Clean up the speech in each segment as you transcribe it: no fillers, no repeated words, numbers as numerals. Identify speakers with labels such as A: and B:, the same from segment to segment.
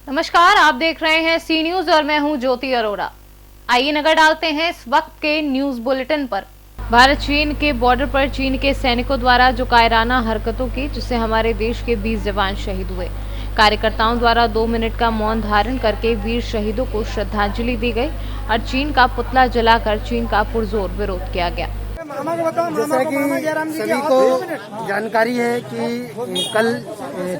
A: नमस्कार, आप देख रहे हैं सी न्यूज और मैं हूं ज्योति अरोड़ा। आइए नजर डालते हैं इस वक्त के न्यूज बुलेटिन पर। भारत चीन के बॉर्डर पर चीन के सैनिकों द्वारा जो कायराना हरकतों की, जिससे हमारे देश के 20 जवान शहीद हुए। कार्यकर्ताओं द्वारा 2 मिनट का मौन धारण करके वीर शहीदों को श्रद्धांजलि दी गई और चीन का पुतला जलाकर चीन का पुरजोर विरोध किया गया।
B: जैसा कि सभी को जानकारी है कि कल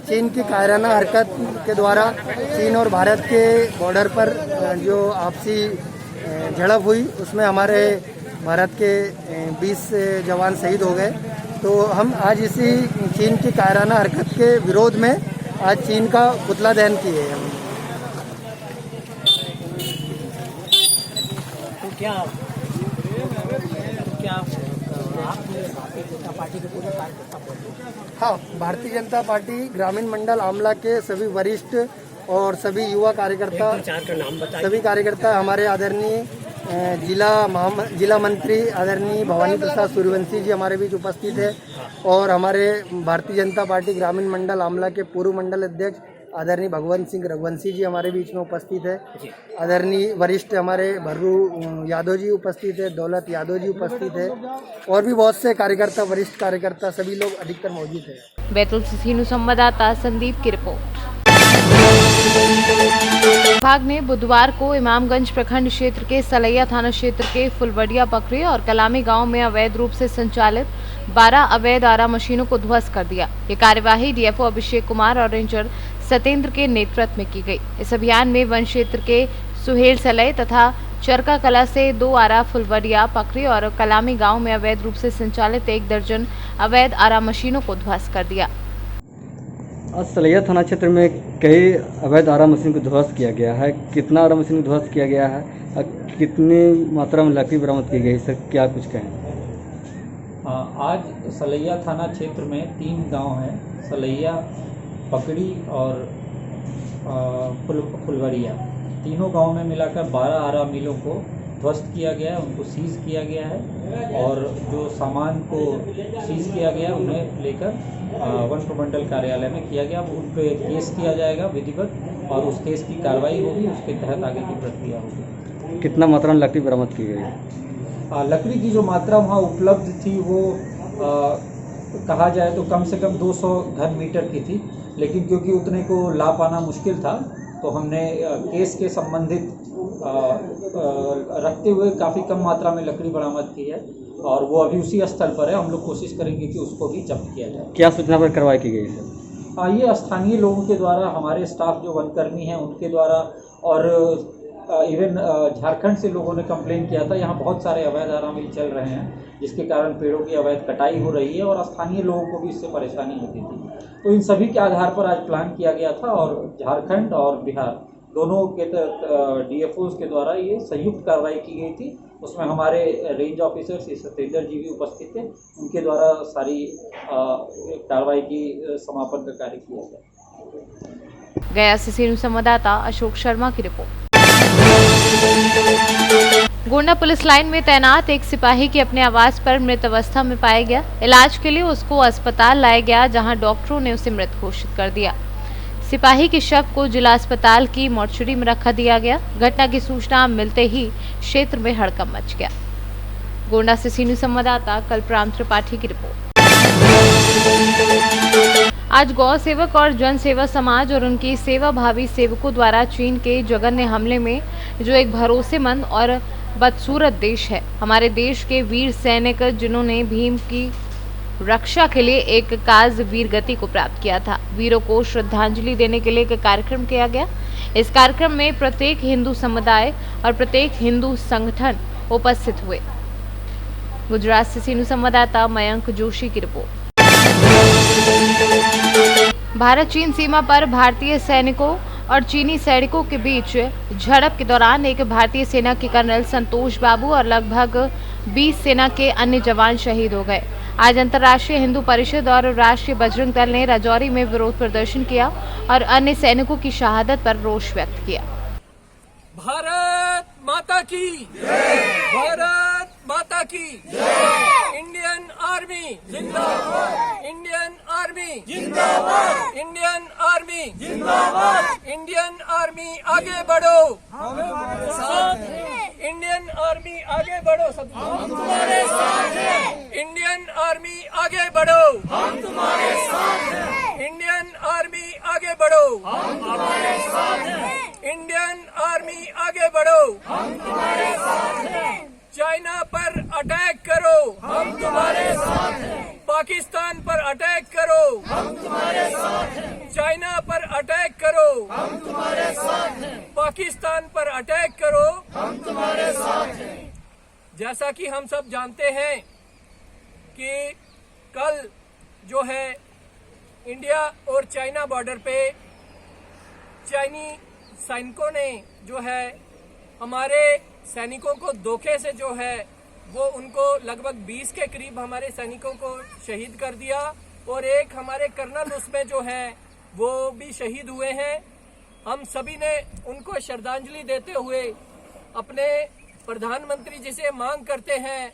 B: चीन की कायराना हरकत के द्वारा चीन और भारत के बॉर्डर पर जो आपसी झड़प हुई, उसमें हमारे भारत के 20 जवान शहीद हो गए। तो हम आज इसी चीन की कायराना हरकत के विरोध में आज चीन का पुतला दहन किए हैं।
C: तो क्या पार्टी के पूरे कार्यकर्ता बोलते?
B: हाँ, भारतीय जनता पार्टी ग्रामीण मंडल आमला के सभी वरिष्ठ और सभी युवा कार्यकर्ता, सभी कार्यकर्ता, हमारे आदरणीय जिला मंत्री आदरणीय भवानी प्रसाद सूर्यवंशी जी हमारे बीच उपस्थित है और हमारे भारतीय जनता पार्टी ग्रामीण मंडल आमला के पूर्व मंडल अध्यक्ष आदरणीय भगवंत सिंह रघुवंशी जी हमारे बीच में उपस्थित है। आदरणीय वरिष्ठ हमारे भर्रू यादव जी उपस्थित है, दौलत यादव जी उपस्थित है और भी बहुत से कार्यकर्ता, वरिष्ठ कार्यकर्ता, सभी लोग अधिकतर मौजूद है।
A: बैतूल से सीनू संवाददाता संदीप की रिपोर्ट। विभाग ने बुधवार को इमामगंज प्रखंड क्षेत्र के सलैया थाना क्षेत्र के फुलवड़िया पकड़ी और कलामी गांव में अवैध रूप से संचालित 12 अवैध आरा मशीनों को ध्वस्त कर दिया। ये कार्यवाही डीएफओ अभिषेक कुमार और रेंजर सतेंद्र के नेतृत्व में की गई। इस अभियान में वन क्षेत्र के सुहेल सलय तथा चरका कला से 2 आरा फुलवड़िया पकड़ी और कलामी गांव में अवैध रूप से संचालित 1 दर्जन अवैध आरा मशीनों को ध्वस्त कर दिया।
D: आज सलैया थाना क्षेत्र में कई अवैध आरा मशीन को ध्वस्त किया गया है। कितना आरा मशीन को ध्वस्त किया गया है और कितनी मात्रा में लकड़ी बरामद की गई, सर क्या कुछ कहें?
E: आज सलैया थाना क्षेत्र में 3 गांव हैं, सलैया, पकड़ी और फुलवड़िया। तीनों गांव में मिलाकर 12 आरा मिलों को ध्वस्त किया गया है, उनको सीज किया गया है और जो सामान को सीज किया गया है उन्हें लेकर वन प्रमंडल कार्यालय में किया गया। उन पे केस किया जाएगा विधिवत और उस केस की कार्रवाई होगी, उसके तहत आगे की प्रक्रिया होगी।
D: कितना मात्रा में लकड़ी बरामद की गई?
E: लकड़ी की जो मात्रा वहाँ उपलब्ध थी वो कहा जाए तो कम से कम 200 घन मीटर की थी, लेकिन क्योंकि उतने को ला पाना मुश्किल था तो हमने केस के संबंधित रखते हुए काफ़ी कम मात्रा में लकड़ी बरामद की है और वो अभी उसी स्थल पर है। हम लोग कोशिश करेंगे कि उसको भी जब्त किया जाए।
D: क्या सूचना पर कार्रवाई की गई है?
E: ये स्थानीय लोगों के द्वारा, हमारे स्टाफ जो वनकर्मी हैं उनके द्वारा और इवन झारखंड से लोगों ने कंप्लेन किया था, यहाँ बहुत सारे अवैध आरा मिल चल रहे हैं जिसके कारण पेड़ों की अवैध कटाई हो रही है और स्थानीय लोगों को भी इससे परेशानी होती थी। तो इन सभी के आधार पर आज प्लान किया गया था और झारखंड और बिहार दोनों के डीएफओज के द्वारा ये संयुक्त कार्रवाई की गई थी। उसमें हमारे रेंज ऑफिसर श्री सतेंद्र जी भी उपस्थित थे, उनके द्वारा सारी कार्रवाई की समापन का कार्य किया गया।
A: गया से सीनू संवाददाता अशोक शर्मा की रिपोर्ट। गोंडा पुलिस लाइन में तैनात एक सिपाही की अपने आवास पर मृत अवस्था में पाया गया। इलाज के लिए उसको अस्पताल लाया गया, जहां डॉक्टरों ने उसे मृत घोषित कर दिया। सिपाही के शव को जिला अस्पताल की मोर्चरी में रखा दिया गया। घटना की सूचना मिलते ही क्षेत्र में हड़कंप मच गया। गोंडा से सीनू संवाददाता कल्पराम त्रिपाठी की रिपोर्ट। आज गौ सेवक और जन सेवा समाज और उनकी सेवा भावी सेवकों द्वारा चीन के जघन्य हमले में जो एक भरोसेमंद और बदसूरत देश है, हमारे देश के वीर सैनिक जिन्होंने भीम की रक्षा के लिए एक काज वीर गति को प्राप्त किया था, वीरों को श्रद्धांजलि देने के लिए एक कार्यक्रम किया गया। इस कार्यक्रम में प्रत्येक हिंदू समुदाय और प्रत्येक हिंदू संगठन उपस्थित हुए। गुजरात से सीनू संवाददाता मयंक जोशी की रिपोर्ट। भारत चीन सीमा पर भारतीय सैनिकों और चीनी सैनिकों के बीच झड़प के दौरान एक भारतीय सेना के कर्नल संतोष बाबू और लगभग 20 सेना के अन्य जवान शहीद हो गए। आज अंतर्राष्ट्रीय हिंदू परिषद और राष्ट्रीय बजरंग दल ने राजौरी में विरोध प्रदर्शन किया और अन्य सैनिकों की शहादत पर रोष व्यक्त किया।
F: भारत माता की जय! भारत माता की जय! इंडियन आर्मी जिंदाबाद! इंडियन आर्मी जिंदाबाद! इंडियन आर्मी जिंदाबाद। इंडियन आर्मी आगे बढ़ो, इंडियन आर्मी आगे बढ़ो, सब हम तुम्हारे साथ हैं। इंडियन आर्मी आगे बढ़ो, हम तुम्हारे साथ हैं। इंडियन आर्मी आगे बढ़ो, हम तुम्हारे साथ हैं। इंडियन आर्मी आगे बढ़ो, हम तुम्हारे साथ हैं। चाइना पर अटैक करो, हम तुम्हारे साथ हैं। पाकिस्तान पर अटैक करो, हम तुम्हारे साथ हैं। चाइना पर अटैक करो, हम तुम्हारे साथ हैं। पाकिस्तान पर अटैक करो, हम तुम्हारे साथ हैं। जैसा कि हम सब जानते हैं कि कल जो है इंडिया और चाइना बॉर्डर पे चाइनी सैनिकों ने जो है हमारे सैनिकों को धोखे से जो है वो उनको लगभग 20 के करीब हमारे सैनिकों को शहीद कर दिया और एक हमारे कर्नल उसमें जो है वो भी शहीद हुए हैं। हम सभी ने उनको श्रद्धांजलि देते हुए अपने प्रधानमंत्री जी से मांग करते हैं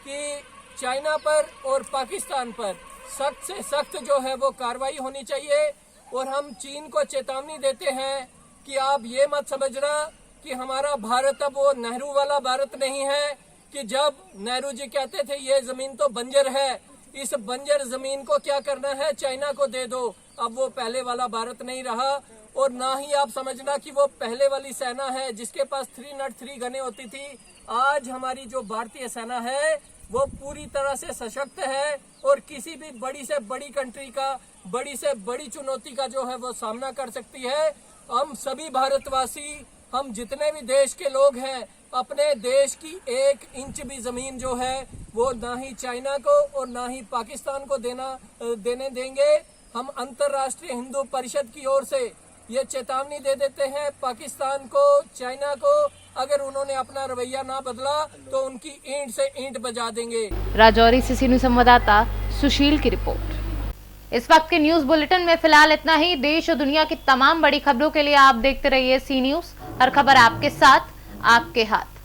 F: कि चाइना पर और पाकिस्तान पर सख्त से सख्त जो है वो कार्रवाई होनी चाहिए। और हम चीन को चेतावनी देते हैं कि आप ये मत समझना कि हमारा भारत अब वो नेहरू वाला भारत नहीं है कि जब नेहरू जी कहते थे ये जमीन तो बंजर है, इस बंजर जमीन को क्या करना है, चाइना को दे दो। अब वो पहले वाला भारत नहीं रहा। और ना ही आप समझना कि वो पहले वाली सेना है जिसके पास 303 गनें होती थी। आज हमारी जो भारतीय सेना है वो पूरी तरह से सशक्त है और किसी भी बड़ी से बड़ी कंट्री का, बड़ी से बड़ी चुनौती का जो है वो सामना कर सकती है। हम सभी भारतवासी, हम जितने भी देश के लोग हैं, अपने देश की 1 इंच भी जमीन जो है वो ना ही चाइना को और ना ही पाकिस्तान को देने देंगे। हम अंतर्राष्ट्रीय हिंदू परिषद की ओर से ये चेतावनी दे देते हैं पाकिस्तान को, चाइना को, अगर उन्होंने अपना रवैया ना बदला तो उनकी ईंट से ईंट बजा देंगे।
A: राजौरी से सी न्यूज़ संवाददाता सुशील की रिपोर्ट। इस वक्त के न्यूज बुलेटिन में फिलहाल इतना ही। देश और दुनिया की तमाम बड़ी खबरों के लिए आप देखते रहिए सी न्यूज़। हर खबर आपके साथ, आपके हाथ।